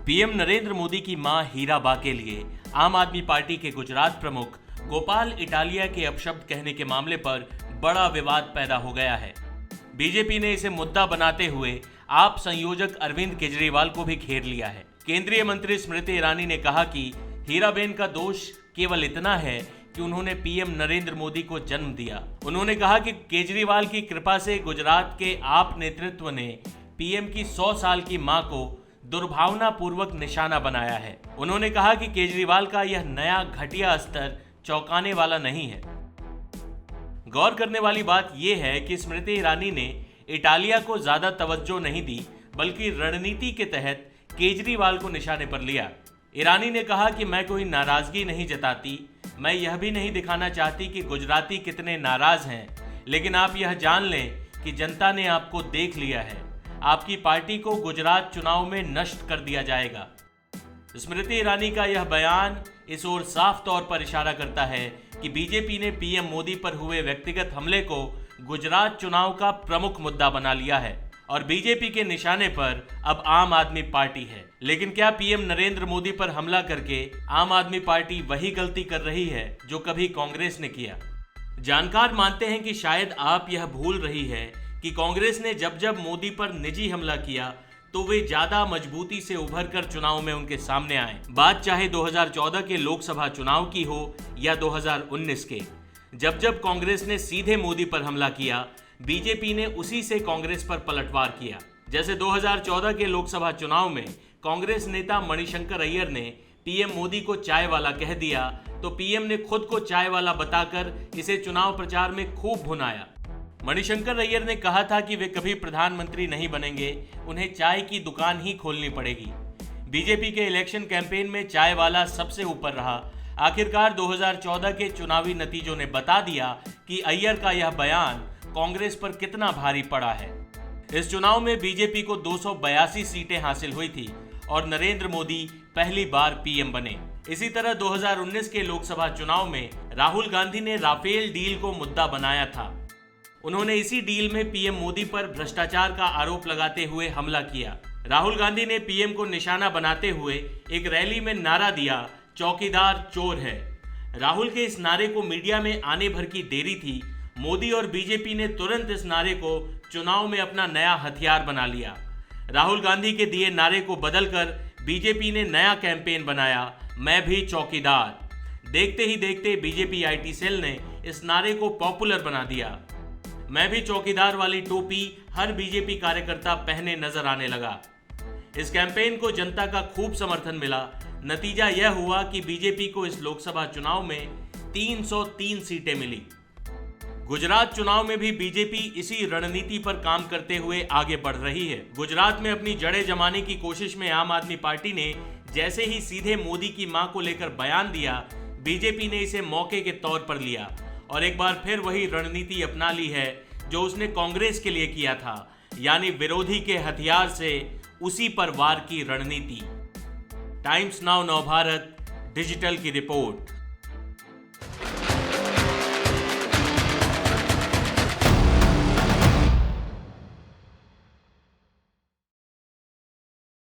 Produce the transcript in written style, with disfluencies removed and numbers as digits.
PM Narendra Modi की मां हीराबा के लिए आम आदमी पार्टी के गुजरात प्रमुख गोपाल इटालिया के अपशब्द कहने के मामले पर बड़ा विवाद पैदा हो गया है। बीजेपी ने इसे मुद्दा बनाते हुए आप संयोजक अरविंद केजरीवाल को भी घेर लिया है। केंद्रीय मंत्री स्मृति ईरानी ने कहा कि हीराबेन का दोष केवल इतना है कि उन्होंने पीएम नरेंद्र मोदी को जन्म दिया। उन्होंने कहा कि केजरीवाल की कृपा से गुजरात के आप नेतृत्व ने पीएम की 100 साल की मां को दुर्भावनापूर्वक निशाना बनाया है। उन्होंने कहा कि केजरीवाल का यह नया घटिया स्तर चौंकाने वाला नहीं है। गौर करने वाली बात यह है कि स्मृति ईरानी ने इटालिया को ज्यादा तवज्जो नहीं दी, बल्कि रणनीति के तहत केजरीवाल को निशाने पर लिया। ईरानी ने कहा कि मैं कोई नाराजगी नहीं जताती, मैं यह भी नहीं दिखाना चाहती कि गुजराती कितने नाराज हैं, लेकिन आप यह जान लें कि जनता ने आपको देख लिया है। आपकी पार्टी को गुजरात चुनाव में नष्ट कर दिया जाएगा। स्मृति ईरानी का यह बयान इस ओर साफ तौर पर इशारा करता है कि बीजेपी ने पीएम मोदी पर हुए व्यक्तिगत हमले को गुजरात चुनाव का प्रमुख मुद्दा बना लिया है और बीजेपी के निशाने पर अब आम आदमी पार्टी है। लेकिन क्या पीएम नरेंद्र मोदी पर हमला करके आम आदमी पार्टी वही गलती कर रही है जो कभी कांग्रेस ने किया? जानकार मानते हैं कि शायद आप यह भूल रही है कि कांग्रेस ने जब जब मोदी पर निजी हमला किया तो वे ज्यादा मजबूती से उभर कर चुनाव में उनके सामने आए। बात चाहे 2014 के लोकसभा चुनाव की हो या 2019 के। जब जब कांग्रेस ने सीधे मोदी पर हमला किया, बीजेपी ने उसी से कांग्रेस पर पलटवार किया। जैसे 2014 के लोकसभा चुनाव में कांग्रेस नेता मणिशंकर अय्यर ने पीएम मोदी को चाय वाला कह दिया तो पीएम ने खुद को चाय वाला बताकर इसे चुनाव प्रचार में खूब भुनाया। मणिशंकर अय्यर ने कहा था कि वे कभी प्रधानमंत्री नहीं बनेंगे, उन्हें चाय की दुकान ही खोलनी पड़ेगी। बीजेपी के इलेक्शन कैंपेन में चाय वाला सबसे ऊपर रहा। आखिरकार 2014 के चुनावी नतीजों ने बता दिया कि अय्यर का यह बयान कांग्रेस पर कितना भारी पड़ा है। इस चुनाव में बीजेपी को 282 सीटें हासिल हुई थी और नरेंद्र मोदी पहली बार पीएम बने। इसी तरह 2019 के लोकसभा चुनाव में राहुल गांधी ने राफेल डील को मुद्दा बनाया था। उन्होंने इसी डील में पीएम मोदी पर भ्रष्टाचार का आरोप लगाते हुए हमला किया। राहुल गांधी ने पीएम को निशाना बनाते हुए एक रैली में नारा दिया, चौकीदार चोर है। राहुल के इस नारे को मीडिया में आने भर की देरी थी। मोदी और बीजेपी ने तुरंत इस नारे को चुनाव में अपना नया हथियार बना लिया। राहुल गांधी के दिए नारे को बदलकर बीजेपी ने नया कैंपेन बनाया, मैं भी चौकीदार। देखते ही देखते बीजेपी आईटी सेल ने इस नारे को पॉपुलर बना दिया। मैं भी चौकीदार वाली टोपी हर बीजेपी कार्यकर्ता पहने नजर आने लगा। इस कैंपेन को जनता का खूब समर्थन मिला। नतीजा यह हुआ कि बीजेपी को इस लोकसभा चुनाव में 303 सीटें मिली। गुजरात चुनाव में भी बीजेपी इसी रणनीति पर काम करते हुए आगे बढ़ रही है। गुजरात में अपनी जड़ें जमाने की कोशिश में आम आदमी पार्टी ने जैसे ही सीधे मोदी की मां को लेकर बयान दिया, बीजेपी ने इसे मौके के तौर पर लिया और एक बार फिर वही रणनीति अपना ली है जो उसने कांग्रेस के लिए किया था, यानी विरोधी के हथियार से उसी पर वार की रणनीति। टाइम्स नाउ नव भारत डिजिटल की रिपोर्ट।